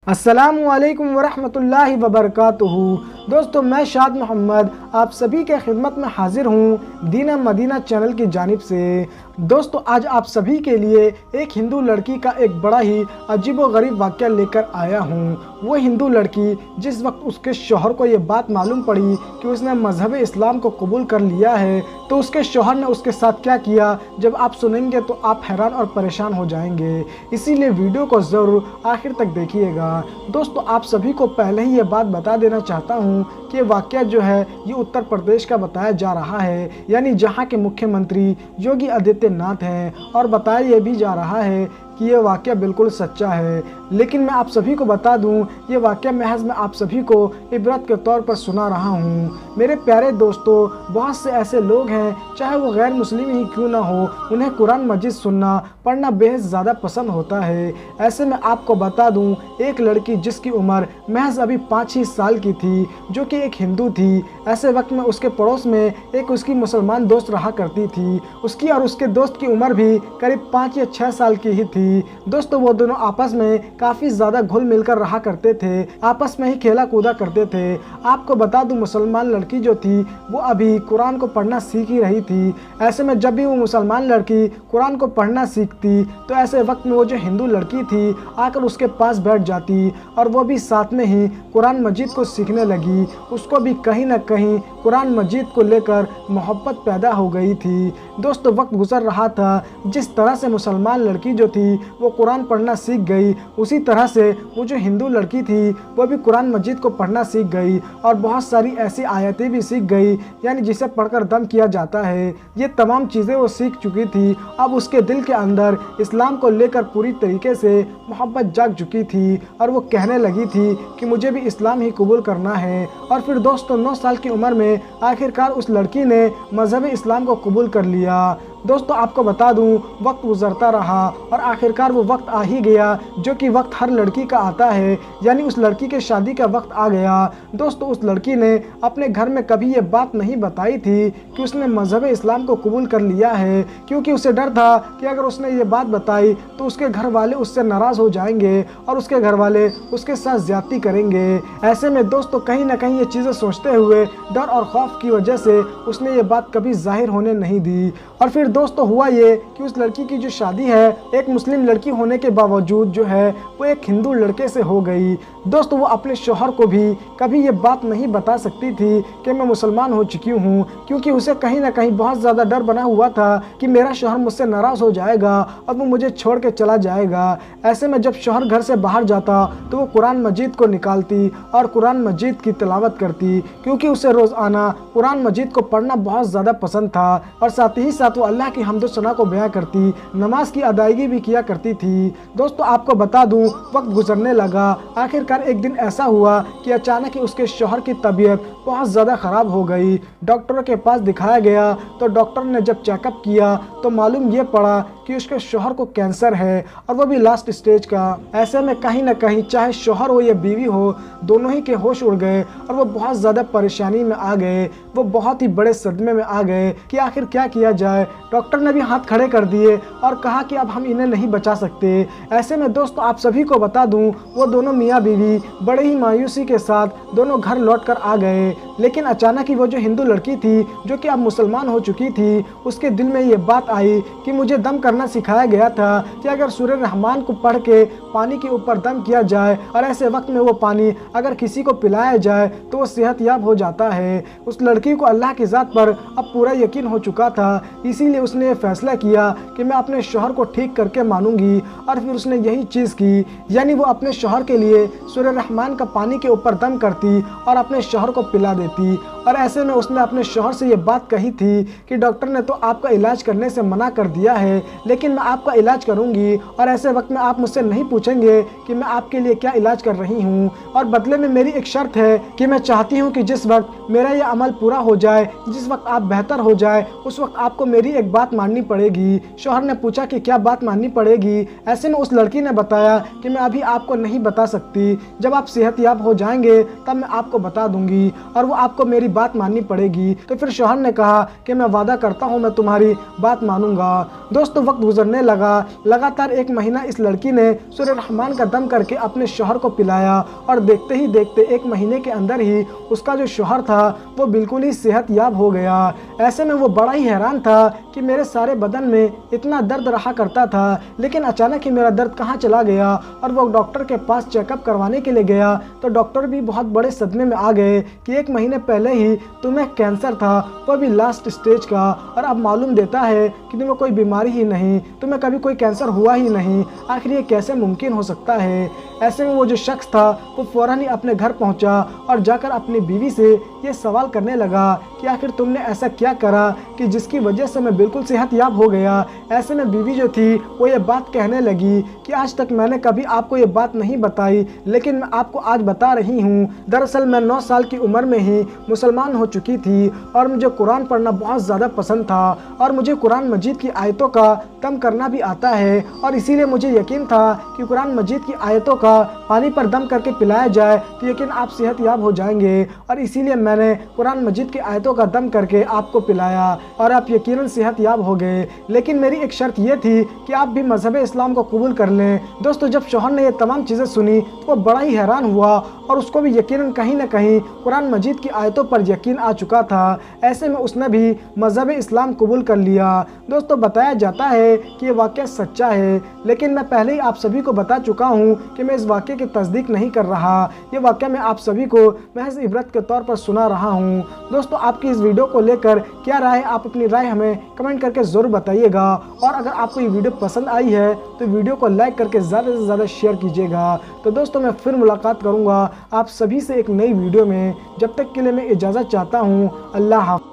अस्सलामुअलैकुम वरहमतुल्लाहि वबरकातुहू। दोस्तों, मैं शाद मोहम्मद आप सभी के खिदमत में हाजिर हूँ दीना मदीना चैनल की जानिब से। दोस्तों, आज आप सभी के लिए एक हिंदू लड़की का एक बड़ा ही अजीब व गरीब वाक़या लेकर आया हूँ। वो हिंदू लड़की जिस वक्त उसके शौहर को ये बात मालूम पड़ी कि उसने मज़हब इस्लाम को कबूल कर लिया है, तो उसके शौहर ने उसके साथ क्या किया, जब आप सुनेंगे तो आप हैरान और परेशान हो जाएंगे। इसीलिए वीडियो को ज़रूर आखिर तक देखिएगा। दोस्तों, आप सभी को पहले ही ये बात बता देना चाहता हूँ कि ये वाक़या जो है ये उत्तर प्रदेश का बताया जा रहा है, यानी जहाँ के मुख्यमंत्री योगी आदित्यनाथ हैं, और बताया ये भी जा रहा है कि ये वाक़या बिल्कुल सच्चा है। लेकिन मैं आप सभी को बता दूं, ये वाक़या महज मैं आप सभी को इबरत के तौर पर सुना रहा हूं। मेरे प्यारे दोस्तों, बहुत से ऐसे लोग हैं, चाहे वो गैर मुस्लिम ही क्यों ना हो, उन्हें कुरान मजीद सुनना पढ़ना बेहद ज़्यादा पसंद होता है। ऐसे में आपको बता दूं, एक लड़की जिसकी उम्र महज अभी 5 ही साल की थी, जो कि एक हिंदू थी, ऐसे वक्त में उसके पड़ोस में एक उसकी मुसलमान दोस्त रहा करती थी। उसकी और उसके दोस्त की उम्र भी करीब 5 या 6 साल की ही थी। दोस्तों, वो दोनों आपस में काफ़ी ज़्यादा घुल मिलकर रहा करते थे, आपस में ही खेला कूदा करते थे। आपको बता दूं, मुसलमान लड़की जो थी वो अभी कुरान को पढ़ना सीख ही रही थी। ऐसे में जब भी वो मुसलमान लड़की कुरान को पढ़ना सीखती, तो ऐसे वक्त में वो जो हिंदू लड़की थी आकर उसके पास बैठ जाती, और वो भी साथ में ही कुरान मजीद को सीखने लगी। उसको भी कहीं ना कहीं कुरान मजीद को लेकर मोहब्बत पैदा हो गई थी। दोस्तों, वक्त गुजर रहा था, जिस तरह से मुसलमान लड़की जो थी वो कुरान पढ़ना सीख गई, उसी तरह से वो जो हिंदू लड़की थी वो भी कुरान मजीद को पढ़ना सीख गई, और बहुत सारी ऐसी आयतें भी सीख गई, यानी जिसे पढ़कर दम किया जाता है। ये तमाम चीज़ें वो सीख चुकी थी। अब उसके दिल के अंदर इस्लाम को लेकर पूरी तरीके से मोहब्बत जाग चुकी थी, और वो कहने लगी थी कि मुझे भी इस्लाम ही कबूल करना है। और फिर दोस्तों, 9 साल की उम्र में आखिरकार उस लड़की ने मज़हब इस्लाम को कबूल कर लिया। दोस्तों, आपको बता दूं, वक्त गुजरता रहा और आखिरकार वो वक्त आ ही गया जो कि वक्त हर लड़की का आता है, यानी उस लड़की के शादी का वक्त आ गया। दोस्तों, उस लड़की ने अपने घर में कभी ये बात नहीं बताई थी कि उसने मज़हब इस्लाम को कबूल कर लिया है, क्योंकि उसे डर था कि अगर उसने ये बात बताई तो उसके घर वाले उससे नाराज़ हो जाएंगे और उसके घर वाले उसके साथ ज़्यादती करेंगे। ऐसे में दोस्तों, कहीं ना कहीं ये चीज़ें सोचते हुए डर और खौफ की वजह से उसने ये बात कभी जाहिर होने नहीं दी। और फिर दोस्तों, हुआ ये कि उस लड़की की जो शादी है एक मुस्लिम लड़की होने के बावजूद जो है वो एक हिंदू लड़के से हो गई। दोस्तों, वो अपने शौहर को भी कभी ये बात नहीं बता सकती थी कि मैं मुसलमान हो चुकी हूँ, क्योंकि उसे कहीं ना कहीं बहुत ज़्यादा डर बना हुआ था कि मेरा शौहर मुझसे नाराज़ हो जाएगा और वो मुझे छोड़ के चला जाएगा। ऐसे में जब शौहर घर से बाहर जाता तो वो कुरान मजीद को निकालती और कुरान मजीद की तिलावत करती, क्योंकि उसे रोज़ाना कुरान मजीद को पढ़ना बहुत ज़्यादा पसंद था, और साथ ही साथ वो अल्लाह की हम्द व सना को बयां करती, नमाज की अदायगी भी किया करती थी। दोस्तों, आपको बता दूं, वक्त गुजरने लगा। आखिरकार एक दिन ऐसा हुआ कि अचानक ही उसके शौहर की तबीयत बहुत ज़्यादा ख़राब हो गई। डॉक्टरों के पास दिखाया गया तो डॉक्टर ने जब चेकअप किया तो मालूम ये पड़ा कि उसके शौहर को कैंसर है, और वो भी लास्ट स्टेज का। ऐसे में कहीं ना कहीं चाहे शौहर हो या बीवी हो, दोनों ही के होश उड़ गए और वो बहुत ज़्यादा परेशानी में आ गए। वो बहुत ही बड़े सदमे में आ गए कि आखिर क्या किया जाए। डॉक्टर ने भी हाथ खड़े कर दिए और कहा कि अब हम इन्हें नहीं बचा सकते। ऐसे में दोस्तों, आप सभी को बता दूं, वो दोनों मियाँ बीवी बड़े ही मायूसी के साथ दोनों घर लौट कर आ गए। लेकिन अचानक ही वो जो हिंदू लड़की थी जो कि अब मुसलमान हो चुकी थी, उसके दिल में ये बात आई कि मुझे दम करना सिखाया गया था कि अगर सूरह रहमान को पढ़ के पानी के ऊपर दम किया जाए और ऐसे वक्त में वो पानी अगर किसी को पिलाया जाए तो वो सेहतयाब हो जाता है। उस लड़की को अल्लाह की ज़ात पर अब पूरा यकीन हो चुका था, इसीलिए उसने ये फैसला किया कि मैं अपने शौहर को ठीक करके मानूंगी। और फिर उसने यही चीज़ की, यानी वो अपने शौहर के लिए सूरह रहमान का पानी के ऊपर दम करती और अपने शौहर को पिला देती। और ऐसे में उसने अपने शौहर से ये बात कही थी कि डॉक्टर ने तो आपका इलाज करने से मना कर दिया है, लेकिन मैं आपका इलाज करूंगी, और ऐसे वक्त में आप मुझसे नहीं पूछेंगे कि मैं आपके लिए क्या इलाज कर रही हूँ, और बदले में मेरी एक शर्त है कि मैं चाहती हूँ कि जिस वक्त मेरा यह अमल पूरा बुरा हो जाए, जिस वक्त आप बेहतर हो जाए, उस वक्त आपको मेरी एक बात माननी पड़ेगी। शौहर ने पूछा कि क्या बात माननी पड़ेगी। ऐसे में उस लड़की ने बताया कि मैं अभी आपको नहीं बता सकती, जब आप सेहतयाब हो जाएंगे तब मैं आपको बता दूंगी और वो आपको मेरी बात माननी पड़ेगी। तो फिर शौहर ने कहा कि मैं वादा करता हूँ मैं तुम्हारी बात मानूंगा। दोस्तों वक्त गुजरने लगा। लगातार 1 महीना इस लड़की ने सूरह रहमान का दम करके अपने शौहर को पिलाया और देखते ही देखते 1 महीने के अंदर ही उसका जो शौहर था वो बिल्कुल ही सेहतयाब हो गया। ऐसे में वो बड़ा ही हैरान था कि मेरे सारे बदन में इतना दर्द रहा करता था, लेकिन अचानक ही मेरा दर्द कहाँ चला गया। और वो डॉक्टर के पास चेकअप करवाने के लिए गया तो डॉक्टर भी बहुत बड़े सदमे में आ गए कि 1 महीने पहले ही तुम्हें कैंसर था, वो भी लास्ट स्टेज का, और अब मालूम देता है कि तुम्हें कोई बीमारी ही नहीं, तुम्हें कभी कोई कैंसर हुआ ही नहीं। आखिर ये कैसे मुमकिन हो सकता है। ऐसे में वो जो शख्स था वो फ़ौरन ही अपने घर पहुंचा और जाकर अपनी बीवी से ये सवाल करने लगा कि आखिर तुमने ऐसा क्या करा कि जिसकी वजह से मैं बिल्कुल सेहतयाब हो गया। ऐसे में बीवी जो थी वो ये बात कहने लगी कि आज तक मैंने कभी आपको ये बात नहीं बताई, लेकिन मैं आपको आज बता रही हूँ। दरअसल मैं 9 साल की उम्र में ही मुसलमान हो चुकी थी और मुझे कुरान पढ़ना बहुत ज़्यादा पसंद था और मुझे कुरान मजीद की आयतों का दम करना भी आता है, और इसीलिए मुझे यकीन था कि कुरान मजीद की आयतों का पानी पर दम करके पिलाया जाए तो यकीन आप सेहतयाब हो जाएंगे, और इसीलिए मैंने कुरान मजीद की आयतों का दम करके आपको पिलाया और आप यकीनन सेहतयाब हो गए। लेकिन मेरी एक शर्त यह थी कि आप भी मजहब इस्लाम को कबूल कर लें। दोस्तों जब शौहर ने ये तमाम चीज़ें सुनी तो वो बड़ा ही हैरान हुआ और उसको भी यकीनन कहीं ना कहीं कुरान मजीद की आयतों पर यकीन आ चुका था। ऐसे में उसने भी मजहब इस्लाम कबूल कर लिया। दोस्तों बताया जाता है कि ये वाक़या सच्चा है, लेकिन मैं पहले ही आप सभी को बता चुका हूँ कि मैं इस वाक़े की तस्दीक नहीं कर रहा। ये वाक़या मैं आप सभी को महज इबरत के तौर पर सुना रहा हूँ। दोस्तों आपकी इस वीडियो को लेकर क्या राय है, आप अपनी राय हमें कमेंट करके ज़रूर बताइएगा, और अगर आपको ये वीडियो पसंद आई है तो वीडियो को लाइक करके ज़्यादा से ज़्यादा शेयर कीजिएगा। तो दोस्तों मैं फिर मुलाकात करूँगा आप सभी से एक नई वीडियो में। जब तक के लिए मैं इजाज़त चाहता हूँ। अल्लाह हाफ़िज़।